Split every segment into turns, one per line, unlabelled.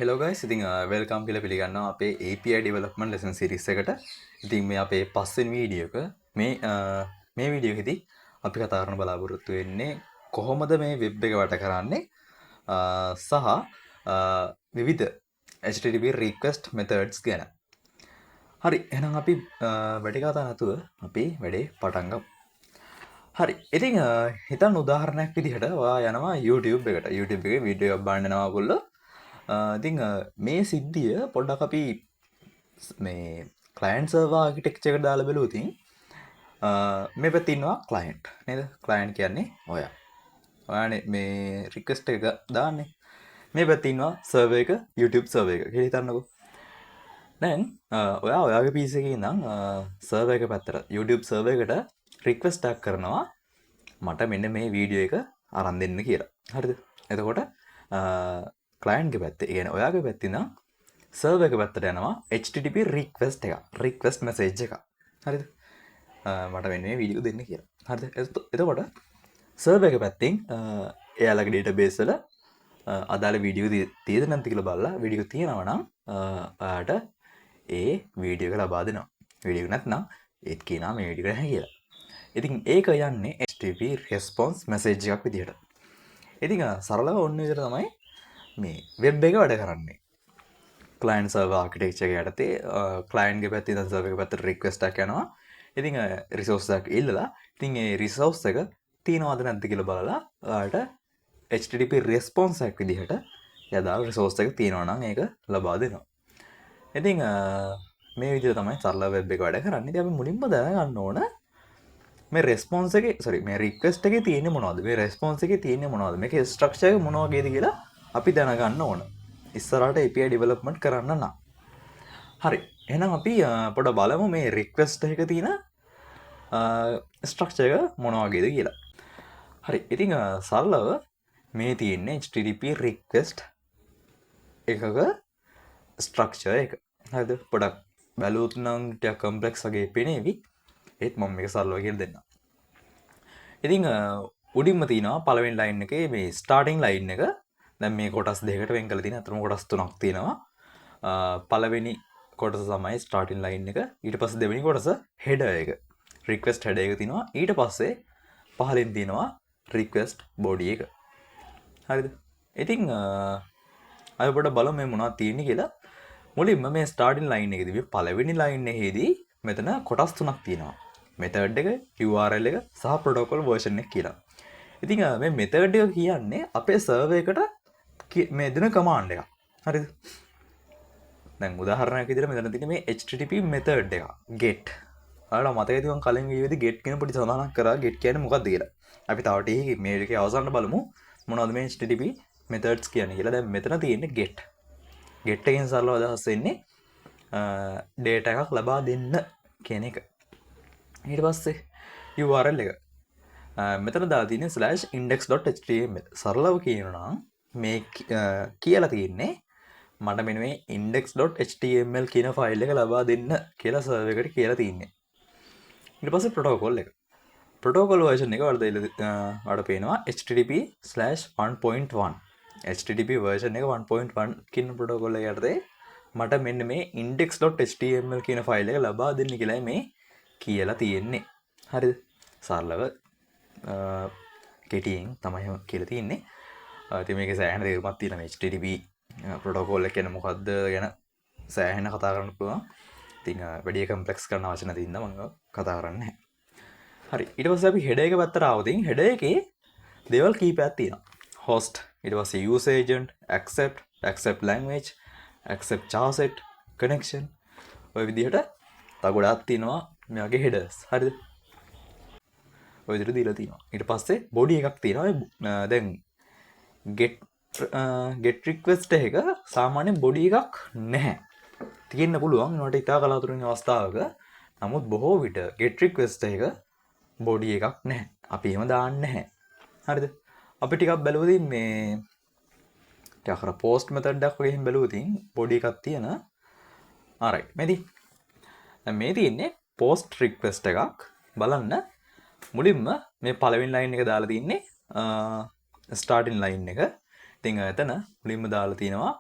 hello guys ඉතින් welcome කියලා පිළිගන්නවා අපේ API development lesson series එකට. ඉතින් මේ අපේ පස්වෙනි වීඩියෝ එක මේ වීඩියෝ එකේදී අපි කතා කරන්න බලාපොරොත්තු වෙන්නේ කොහොමද මේ වෙබ් එක වට කරන්නේ සහ විවිධ HTTP request methods ගැන. හරි එහෙනම් අපි වැඩි කතා නැතුව අපි වැඩේ පටන් ගමු. හරි ඉතින් හිතන්න උදාහරණයක් විදිහට ඔයා යනවා YouTube එකට. YouTube එකේ වීඩියෝ එකක් බලන්න යනවා ඔයගොල්ලෝ. ඉතින් මේ සිද්ධිය පොඩ්ඩක් අපි මේ client server architecture එකට දාලා බලුවොත් මේ පැත්තේ ඉන්නවා client නේද? client කියන්නේ ඔයා. ඔයානේ මේ request එක දාන්නේ. මේ පැත්තේ ඉන්නවා server එක YouTube server එක කියලා හිතන්නකෝ. දැන් ඔයා ඔයාගේ PC එකේ ඉඳන් server එක පැත්තට YouTube server එකට request එකක් කරනවා මට මෙන්න මේ වීඩියෝ එක අරන් දෙන්න කියලා. හරිද? එතකොට client ගේ පැත්තේ කියන්නේ ඔයාගේ පැත්තේ ඉඳන් server එක පැත්තට යනවා HTTP request එක. request message එක. හරිද? මට මෙන්න මේ වීඩියෝ දෙන්න කියලා. හරිද? එතකොට server එක පැත්තෙන් එයාලගේ database වල අදාළ වීඩියෝ තියෙද නැද්ද කියලා බලලා වීඩියෝ තියෙනවා නම් ඔයාට ඒ වීඩියෝ එක ලබා දෙනවා. වීඩියෝ නැත්නම් ඒත් කියනවා මේ වීඩියෝ එක නැහැ කියලා. ඉතින් ඒක යන්නේ HTTP response message එකක් විදිහට. ඉතින් සරලව ඔන්න විදිහට තමයි මේ වෙබ් එක වැඩ කරන්නේ. client server architecture එක යටතේ client ගේ පැත්තේ ඉඳන් server එක පැත්තට request එකක් යනවා. ඉතින් resource එකක් ඉල්ලලා ඉතින් ඒ resource එක තියෙනවද නැද්ද කියලා බලලා ඔයාලට HTTP response එකක් විදිහට යදා resource එක තියෙනවා නම් ඒක ලබා දෙනවා. ඉතින් මේ විදිහට තමයි සරල වෙබ් එක වැඩ කරන්නේ. ඉතින් අපි මුලින්ම දැනගන්න ඕන මේ response එකේ මේ request එකේ තියෙන්නේ මොනවද? මේ response එකේ තියෙන්නේ මොනවද? මේකේ structure එක මොන වගේද කියලා අපි දැනගන්න ඕන. ඉස්සරහට API development කරන්න නම්. හරි. එහෙනම් අපි පොඩ බලමු මේ request එකක තියෙන structure එක මොන වගේද කියලා. හරි. ඉතින් සරලව මේ තියෙන්නේ HTTP request එකක structure එක. හරිද? පොඩක් බැලුවොත් නම් ටිකක් complex වගේ පේනේවි. ඒත් මම මේක සරලව කියලා දෙන්නම්. ඉතින් උඩින්ම තියෙනවා පළවෙනි line එකේ මේ starting line එක. දැන් මේ කොටස් දෙකකට වෙන් කරලා තියෙනවා. අතරම කොටස් තුනක් තියෙනවා. පළවෙනි කොටස තමයි starting line එක. ඊට පස්සේ දෙවෙනි කොටස header එක. request header එක තියෙනවා. ඊට පස්සේ පහලින් තියෙනවා request body එක. හරිද? ඉතින් අය පොඩ බලමු මේ මොනවද තියෙන්නේ කියලා. මුලින්ම මේ starting line එකේදී පළවෙනි line එකේදී මෙතන කොටස් තුනක් තියෙනවා. method එක, URL එක සහ protocol version එක කියලා. ඉතින් මේ method එක කියන්නේ අපේ server එකට මේ දෙන command එකක්. හරිද? දැන් උදාහරණයක් විදිහට මෙතන තියෙන මේ HTTP method එක get. ඔයාලා මතකයි මම කලින් වීඩියෝදී get කියන පොඩි සඳහනක් කරා get කියන්නේ මොකක්ද කියලා. අපි තව ටිකක් මේ එකේ අවසානට බලමු මොනවද මේ HTTP methods කියන්නේ කියලා. දැන් මෙතන තියෙන්නේ get. get එකෙන් සරලව අදහස් වෙන්නේ data එකක් ලබා දෙන්න කියන එක. ඊට පස්සේ URL එක. මෙතන දාලා තියෙන්නේ /index.html. සරලව කියනවා නම් මේ කියලා තියෙන්නේ මට මෙන්න මේ index.html කියන ෆයිල් එක ලබා දෙන්න කියලා සර්වර් එකට කියලා තියෙන්නේ. ඊට පස්සේ protocol එක. protocol version එක වලට පේනවා http/1.1. http version එක 1.1 කියන protocol එක යටතේ මට මෙන්න මේ index.html කියන ෆයිල් එක ලබා දෙන්න කියලා මේ කියලා තියෙන්නේ. හරිද? සරලව කෙටියෙන් තමයි කියලා තියෙන්නේ. ඉතින් මේකේ සෑහෙන දේවල් තියෙනවා. මේ HTTP protocol එක කියන්නේ මොකද්ද ගැන සෑහෙන කතා කරන්න පුළුවන්. ඉතින් වැඩි කම්ප්ලෙක්ස් කරන්න අවශ්‍ය නැති ඉඳන් මම කතා කරන්නේ නැහැ. හරි. ඊට පස්සේ අපි header එක පැත්තට ආවොත් header එකේ දේවල් කීපයක් තියෙනවා. host, ඊට පස්සේ use agent, accept language, accept charset, connection. ඔය විදිහට තව ගොඩාක් තියෙනවා මේ වගේ headers. හරිද? ඔය විදිහට දීලා තියෙනවා. ඊට පස්සේ body එකක් තියෙනවා. දැන් get request එක සාමාන්‍යයෙන් body එකක් නැහැ. තියෙන්න පුළුවන්. ඒකට ඉතා කලාතුරකින් අවස්ථාවක. නමුත් බොහෝ විට get request එක body එකක් නැහැ. අපි එහෙම දාන්නේ නැහැ. හරිද? අපි ටිකක් බැලුවොත් මේ ටිකක් අර post method එකක් වගේ එහෙම බැලුවොත් body එකක් තියෙන. alright. දැන් මේ තියෙන්නේ post request එකක්. බලන්න මුලින්ම මේ පළවෙනි line එක දාලා තින්නේ starting line එක. ඉතින් එතන මුලින්ම දාලා තිනවා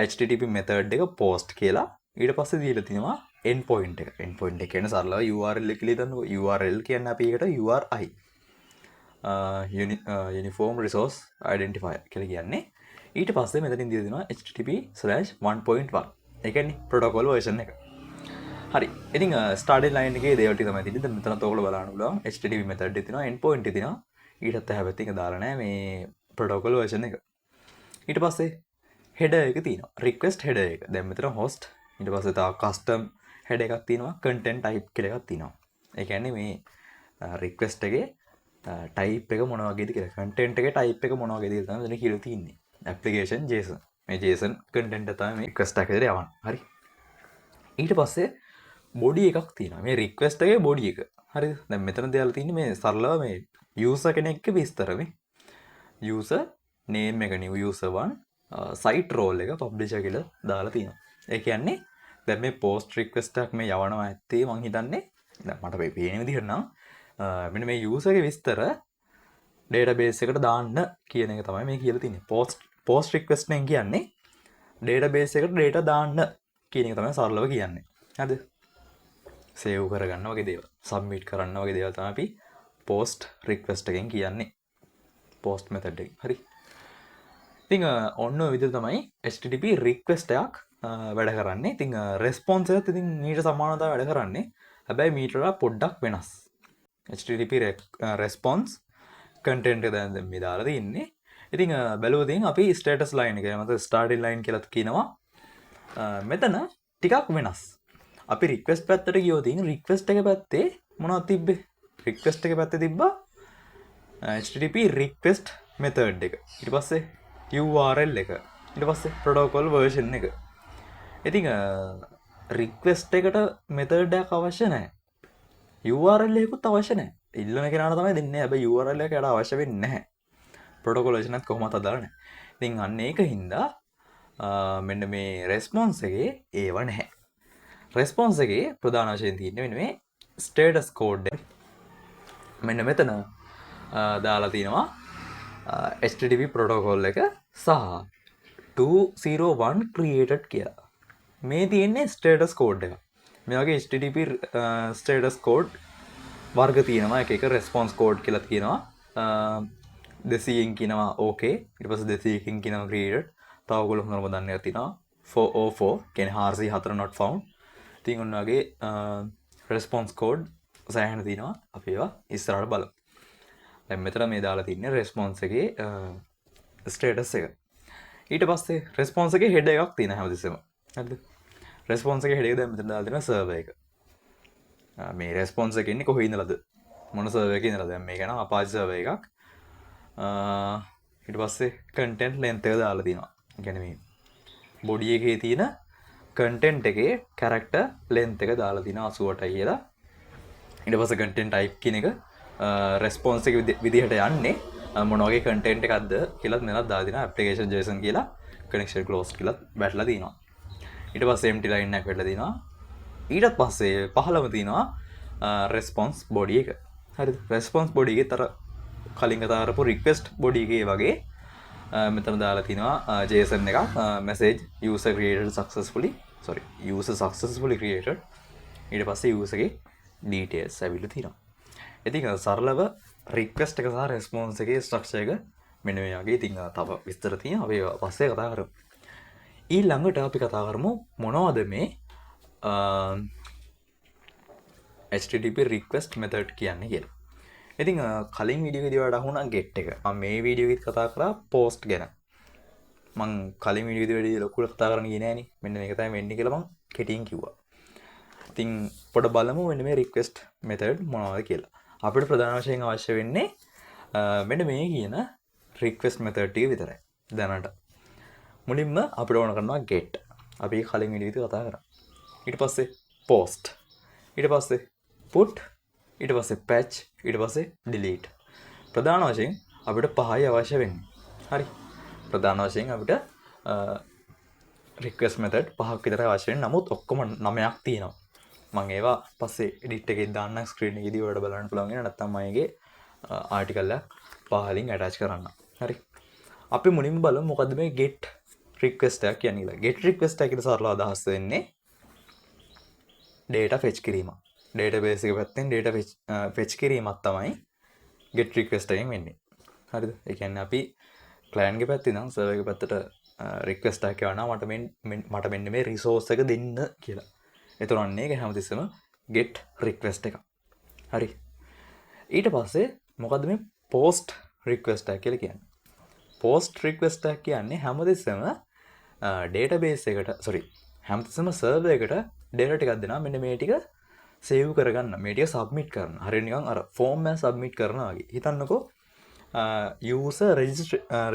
HTTP method එක post කියලා ඊට පස්සේ දීලා තිනවා endpoint එක. endpoint එක කියන්නේ සරලව URL එක කියලා හිතන්නකෝ. URL කියන්නේ අපි ඒකට URI. Uniform Resource Identifier කියලා කියන්නේ. ඊට පස්සේ මෙතනින් දීලා තිනවා HTTP/1.1. ඒ කියන්නේ protocol version එක. හරි. ඉතින් starting line එකේ දේවල් ටික තමයි තියෙන්නේ. දැන් මෙතනත් ඔයගොල්ලෝ බලන්න පුළුවන්. HTTP method එක තියෙනවා, endpoint එක තියෙනවා. ඊටත් එහා පැත්තේ එක දාලා නැහැ මේ protocol version එක. ඊට පස්සේ header එක තියෙනවා. request header එක. දැන් මෙතන host ඊට පස්සේ තව custom header එකක් තියෙනවා. content type කියලා එකක් තියෙනවා. ඒ කියන්නේ මේ request එකේ type එක මොන වගේද කියලා. content එකේ type එක මොන වගේද කියලා තමයි මෙතන කියලා තියෙන්නේ. application JSON. මේ JSON content එක තමයි මේ request එකේ යවන්නේ. හරි. ඊට පස්සේ body එකක් තියෙනවා. මේ request එකේ body එක. හරිද? දැන් මෙතන දාලා තියෙන්නේ මේ සරලව මේ user කෙනෙක්ගේ විස්තර මේ. user name එක new user 1 site role එක publisher කියලා දාලා තියෙනවා. ඒ කියන්නේ දැන් මේ post request එකක් මේ යවනවා ඇත්තේ මං හිතන්නේ දැන් මට මේ පේන විදිහට නම් මෙන්න මේ user ගේ විස්තර database එකට දාන්න කියන එක තමයි මේ කියලා තියෙන්නේ. post request එකෙන් කියන්නේ database එකට data දාන්න කියන එක තමයි සරලව කියන්නේ. හරිද? save කරගන්න වගේ දේවල්, submit කරන්න වගේ දේවල් තමයි අපි post request එකෙන් කියන්නේ. post method එකෙන්. හරි. ඉතින් ඔන්න ඔය විදිහට තමයි HTTP request එකක් වැඩ කරන්නේ. ඉතින් response එකත් ඉතින් මීට සමානව තමයි වැඩ කරන්නේ. හැබැයි මීට වඩා පොඩ්ඩක් වෙනස්. HTTP response content එක දැන් මේ දාලා තියෙන්නේ. ඉතින් බැලුවොත් අපි status line එක නැත්නම් starting line කියලා කියනවා. මෙතන ටිකක් වෙනස්. අපි request පැත්තට ගියොත් request එක පැත්තේ මොනවද තිබ්බේ? request එක පැත්තේ තිබ්බා HTTP request method එක. ඊට පස්සේ URL එක. ඊට පස්සේ protocol version එක. ඉතින් request එකට method එකක් අවශ්‍ය නැහැ. URL එකකුත් අවශ්‍ය නැහැ. ඉල්ලන කෙනාට තමයි දෙන්නේ. හැබැයි URL එක යට අවශ්‍ය වෙන්නේ නැහැ. protocol version එකත් කොහොමවත් අදාළ නැහැ. ඉතින් අන්න ඒකින්ද මෙන්න මේ response එකේ ඒව නැහැ. response එකේ ප්‍රධාන වශයෙන් තියෙන්නේ මෙන්න මේ status code එක. මෙන්න මෙතන දාලා තිනවා HTTP protocol එක සහ 201 created කියලා. මේ තියෙන්නේ status code එක. මේ වගේ HTTP status code වර්ග තියෙනවා. එක එක response code කියලා තියෙනවා. 200කින් කියනවා okay. ඊට පස්සේ 200කින් කියනවා created. තව ඔයගොල්ලෝ හොඳටම දන්නේ තියෙනවා 404 කියන්නේ 404 not found. ඉතින් ඔන්න වගේ response code සෑහෙන තියෙනවා. අපි ඒවා ඉස්සරහට බලමු. දැන් මෙතන මේ දාලා තින්නේ response එකේ status එක. ඊට පස්සේ response එකේ header එකක් තියෙනවා හැමතිස්සෙම. හරිද? response එකේ header එක දැන් මෙතන දාලා තියෙනවා server එක. මේ response එක ඉන්නේ කොහේ ඉඳලාද? මොන server එකේ ඉඳලාද? දැන් මේක නම් Apache server එකක්. ඊට පස්සේ content length එක දාලා තියෙනවා. ඒ කියන්නේ මේ body එකේ තියෙන content එකේ character length එක දාලා තියෙනවා 88යි කියලා. ඊට පස්සේ content type කියන එක response එක විදිහට යන්නේ මොන වගේ content එකක්ද කියලාත් මෙතන දාලා තියෙනවා. application JSON කියලා connection closed කියලා වැටලා තියෙනවා. ඊට පස්සේ empty line එකක් වැටලා තියෙනවා. ඊටත් පස්සේ පහළම තියෙනවා response body එක. හරිද? response body එකේ තර කලින් කතා කරපු request body එකේ වගේ මෙතන දාලා තිනවා JSON එකක් message user successfully created. ඊට පස්සේ user ගේ details ඇවිල්ලා තියෙනවා. ඉතින් සරලව request එක සහ response එකේ structure එක මෙන්න මේ වගේ. ඉතින් තව විස්තර තියෙනවා. අපි පස්සේ කතා කරමු. ඊළඟට අපි කතා කරමු මොනවද මේ HTTP request method කියන්නේ කියලා. ඉතින් කලින් වීඩියෝ එකේදී වඩා අහුණා get එක. මම මේ වීඩියෝ එකේත් කතා කරා post ගැන. මම කලින් වීඩියෝ එකේදී ලොකුට කතා කරන්න ගියේ නෑනේ. මෙන්න මේක තමයි වෙන්නේ කියලා මම කෙටියෙන් කිව්වා. ඉතින් පොඩ බලමු මෙන්න මේ request method මොනවද කියලා. අපිට ප්‍රධාන වශයෙන් අවශ්‍ය වෙන්නේ මෙන්න මේ කියන request method ටික විතරයි. දැනට මුලින්ම අපිට ඕන කරනවා get. අපි කලින් වීඩියෝ එකේදී කතා කරා. ඊට පස්සේ post. ඊට පස්සේ put. ඊට පස්සේ patch. ඊට පස්සේ delete. ප්‍රධාන වශයෙන් අපිට පහයි අවශ්‍ය වෙන්නේ. හරි. ප්‍රධාන වශයෙන් අපිට request method පහක් විතර අවශ්‍ය වෙන්නේ. නමුත් ඔක්කොම 9ක් තියෙනවා. මම ඒවා පස්සේ edit එකේ දාන්න screen එකේදී ඔයාලට බලන්න පුළුවන් වෙන නැත්නම් මම ඒකේ article එක පහලින් attach කරන්න. හරි. අපි මුලින්ම බලමු මොකද්ද මේ get රික්වෙස්ට් එකක් කියන්නේ කියලා. get request එකේ සරල අදහස වෙන්නේ data fetch කිරීම. database එක පැත්තෙන් data fetch කිරීමක් තමයි get request එකෙන් වෙන්නේ. හරිද? ඒ කියන්නේ අපි client ගේ පැත්තේ ඉඳන් server ගේ පැත්තට request එකක් යවනවා මට මෙන්න මේ resource එක දෙන්න කියලා. එතකොට අන්න ඒක හැමතිස්සෙම get request එක. හරි. ඊට පස්සේ මොකද්ද මේ post request එක කියලා කියන්නේ? post request එක කියන්නේ හැමතිස්සෙම database එකට හැමතිස්සෙම server එකට data ටිකක් දෙනවා. මෙන්න මේ ටික save කරගන්න. මේ ටික submit කරන්න. හරියට නිකන් අර form එක submit කරනවා වගේ. හිතන්නකෝ user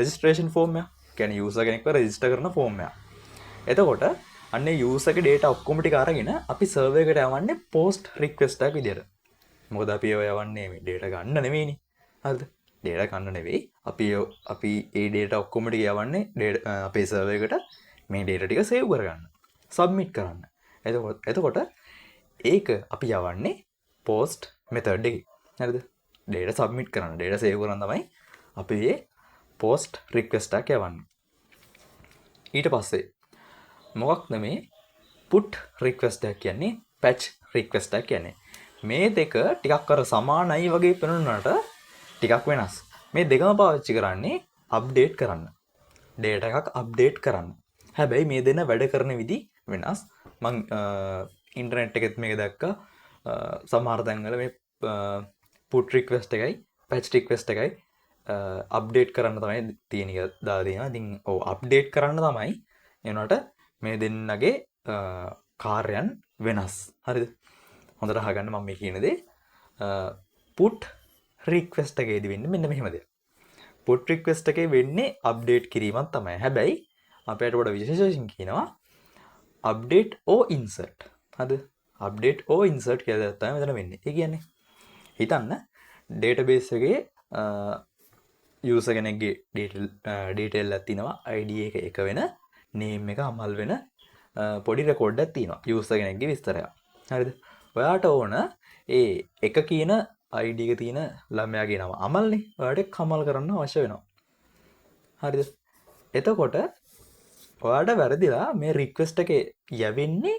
registration form එක. කියන්නේ user කෙනෙක්ව register කරන form එක. එතකොට අන්නේ user ගේ data ඔක්කොම ටික අරගෙන අපි server එකට යවන්නේ post request එකක් විදියට. මොකද අපි ඔය යවන්නේ මේ data ගන්න නෙවෙයිනේ. හරිද? data ගන්න නෙවෙයි. අපි ඒ data ඔක්කොම ටික යවන්නේ අපේ server එකට මේ data ටික save කරගන්න. submit කරන්න. එතකොට ඒක අපි යවන්නේ post method එකේ. හරිද? data submit කරන්න. data save කරන්න තමයි අපි මේ post request එකක් යවන්නේ. ඊට පස්සේ මොකක්ද මේ put request එකක් කියන්නේ patch request එකක් කියන්නේ. මේ දෙක ටිකක් අර සමානයි වගේ පෙනුනට ටිකක් වෙනස්. මේ දෙකම පාවිච්චි කරන්නේ update කරන්න. data එකක් update කරන්න. හැබැයි මේ දෙන වැඩ කරන විදි වෙනස්. මං ඉන්ටර්නෙට් එකෙත් මේක දැක්කා. සමහර තැන්වල මේ put request එකයි patch request එකයි අප්ඩේට් කරන්න තමයි තියෙන එක දාලා තියෙනවා. ඉතින් ඔව් අප්ඩේට් කරන්න තමයි එනකොට මේ දෙන්නගේ කාර්යයන් වෙනස්. හරිද? හොඳට අහගන්න මම මේ කියන දේ. put request එකේදී වෙන්නේ මෙන්න මෙහෙම දෙයක්. put request එකේ වෙන්නේ අප්ඩේට් කිරීමක් තමයි. හැබැයි අපේට වඩා විශේෂයෙන් කියනවා update or insert. හරිද? update or insert කියලා තමයි මෙතන වෙන්නේ. ඒ කියන්නේ හිතන්න database එකේ user කෙනෙක්ගේ detail එකක් තියෙනවා. ID එක වෙන, name එක අමල් වෙන පොඩි record එකක් තියෙනවා. user කෙනෙක්ගේ විස්තරයක්. හරිද? ඔයාට ඕන ඒ එක කියන ID එක තියෙන ළමයාගේ නම අමල්නේ. ඔයාට කමල් කරන්න අවශ්‍ය වෙනවා. හරිද? එතකොට ඔයාට වැරදිලා මේ request එකේ යවෙන්නේ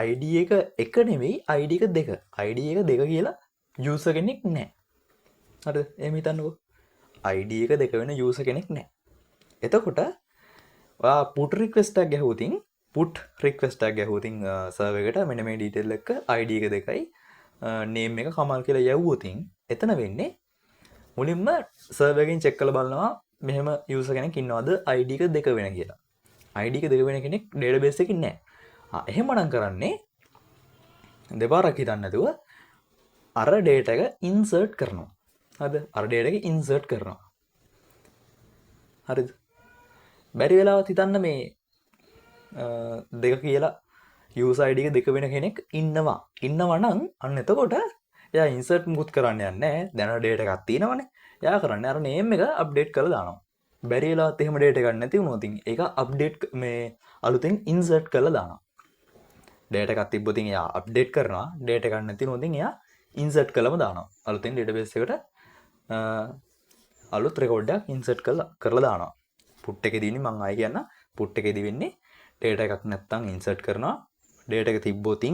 ID එක නෙවෙයි ID එක දෙක. ID එක දෙක කියලා user කෙනෙක් නැහැ. හරිද? එහෙම හිතන්නකෝ. ID එක දෙක වෙන user කෙනෙක් නැහැ. එතකොට ඔයා put request එකක් ගැහුවොතින් server එකට මෙන්න මේ detail එක ID එක දෙකයි name එක කමල් කියලා යවුවොතින් එතන වෙන්නේ මුලින්ම server එකෙන් check කරලා බලනවා මෙහෙම user කෙනෙක් ඉන්නවද ID එක දෙක වෙන කියලා. ID එක දෙක වෙන කෙනෙක් database එකේ නැහැ. එහෙමනම් කරන්නේ දෙපාරක් හිතන්න නැතුව අර data එක insert කරනවා. හරිද? අර data එක insert කරනවා. හරිද? බැරි වෙලාවත් හිතන්න මේ දෙක කියලා user ID එක දෙක වෙන කෙනෙක් ඉන්නවා. ඉන්නවා නම් අන්න එතකොට එයා insert මුකුත් කරන්න යන්නේ නැහැ. දැන් data එකක් තියෙනවනේ. එයා කරන්නේ අර name එක update කරලා දානවා. බැරි වෙලාවත් එහෙම data එකක් නැති වුණොත් ඒක update මේ අලුතෙන් insert කරලා දානවා. data එකක් තිබ්බොත් එයා update කරනවා. data එකක් නැති වුණොත් එයා insert කරලම දානවා. අලුතෙන් database එකට අලුත් record එකක් insert කරලා දානවා. put එකේදී මම ආයෙ කියන්න put එකේදී වෙන්නේ data එකක් නැත්තම් insert කරනවා. data එක තිබ්බොත්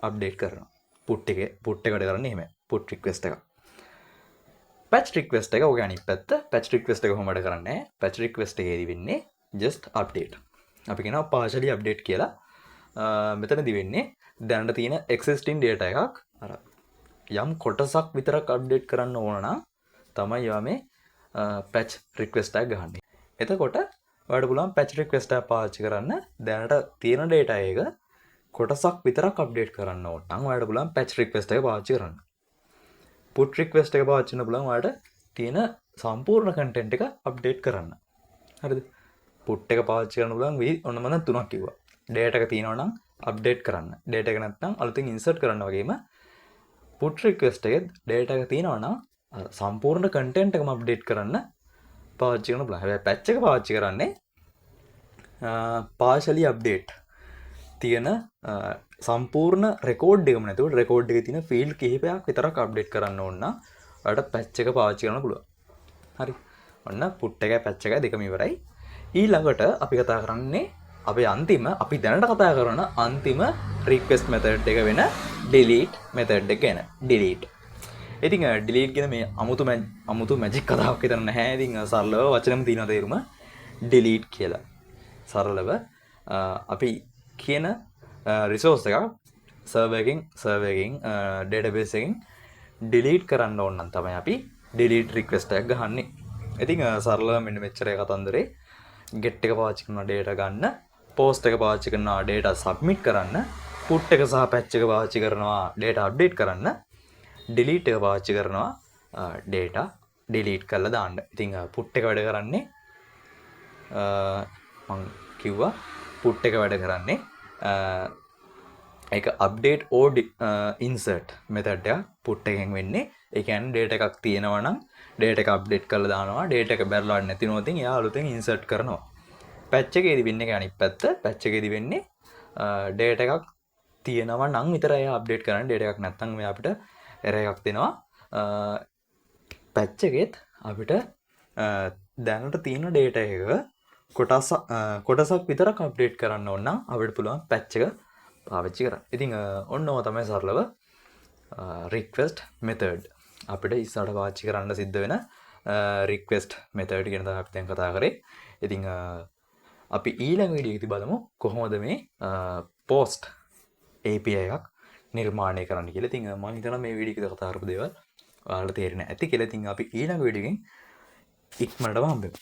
update කරනවා. put එකට කරන්නේ එහෙමයි. put request එක. patch request එක ඔය අනිත් පැත්ත. patch request එක කොහොමද කරන්නේ? patch request එකේදී වෙන්නේ just update. අපි කියනවා partially update කියලා. මෙතනදී වෙන්නේ දැනට තියෙන existing data එකක් අර යම් කොටසක් විතරක් update කරන්න ඕන නම් තමයි යා මේ patch request එක ගහන්නේ. එතකොට ඔයාලට පුළුවන් patch request එක පාවිච්චි කරන්න දැනට තියෙන data එක කොටසක් විතරක් update කරන්න ඕන නම් ඔයාලට පුළුවන් patch request එක පාවිච්චි කරන්න. put request එක පාවිච්චි කරන්න පුළුවන් ඔයාලට තියෙන සම්පූර්ණ content එක update කරන්න. හරිද? put එක පාවිච්චි කරන්න පුළුවන් ඔන්න මම තුනක් කිව්වා. data එක තියෙනවා නම් update කරන්න. data එක නැත්නම් අලුතෙන් insert කරන්න වගේම put request එකේ data එක තියෙනවා නම් සම්පූර්ණ content එකම update කරන්න පාවිච්චි කරන්න පුළුවන්. හැබැයි patch එක පාවිච්චි කරන්නේ partially update තියෙන සම්පූර්ණ record එකම නැතුව record එකේ තියෙන field කිහිපයක් විතරක් update කරන්න ඕන නම් ඔයාලට patch එක පාවිච්චි කරන්න පුළුවන්. හරි. ඔන්න put එකයි patch එකයි දෙකම ඉවරයි. ඊළඟට අපි කතා කරන්නේ අපේ අන්තිම අපි දැනට කතා කරන අන්තිම රික්වෙස්ට් මෙතඩ් එක වෙන delete මෙතඩ් එක ගැන. delete. ඉතින් delete කියන මේ අමුතු මැජික් කතාවක් විතර නැහැ. ඉතින් සරලව වචනෙම තියෙන තේරුම delete කියලා. සරලව අපි කියන රිසෝස් එකක් සර්වර් එකකින් database එකකින් delete කරන්න ඕන නම් තමයි අපි delete request එකක් ගහන්නේ. ඉතින් සරලව මෙන්න මෙච්චරයි කතන්දරේ. get එක පාවිච්චි කරනවා data ගන්න, post එක පාවිච්චි කරනවා data submit කරන්න, put එක සහ patch එක පාවිච්චි කරනවා data update කරන්න, delete එක පාවිච්චි කරනවා data delete කරලා දාන්න. ඉතින් put එක වැඩ කරන්නේ මම කිව්වා put එක වැඩ කරන්නේ ඒක update or insert method එක put එකෙන් වෙන්නේ. ඒ කියන්නේ data එකක් තියෙනවා නම් data එක update කරලා දානවා. data එක බැලලා නැති වුණොත් එයා අලුතෙන් insert කරනවා. patch එකේදී වෙන්නේ අනිත් පැත්ත. patch එකේදී වෙන්නේ data එකක් තියෙනවා නම් විතරයි එයා update කරන්නේ. data එකක් නැත්නම් මෙයා අපිට error එකක් දෙනවා. patch එකෙත් අපිට දැනට තියෙන data එක කොටසක් විතරක් අප්ඩේට් කරන්න ඕන නම් අපිට පුළුවන් patch එක පාවිච්චි කරන්න. ඉතින් ඔන්නෝම තමයි සරලව request method අපිට ඉස්සරහට පාවිච්චි කරන්න සිද්ධ වෙන request method කියන තමයි අපි දැන් කතා කරේ. ඉතින් අපි ඊළඟ වීඩියෝ එකේදී බලමු කොහොමද මේ post API එකක් නිර්මාණය කරන්න කියලා. ඉතින් මම හිතනවා මේ වීඩියෝ එකේ කතා කරපු දේවල් ඔයාලට තේරෙන්නේ ඇති කියලා. ඉතින් අපි ඊළඟ වීඩියෝ එකෙන් ඉක්මනටම හම්බෙමු.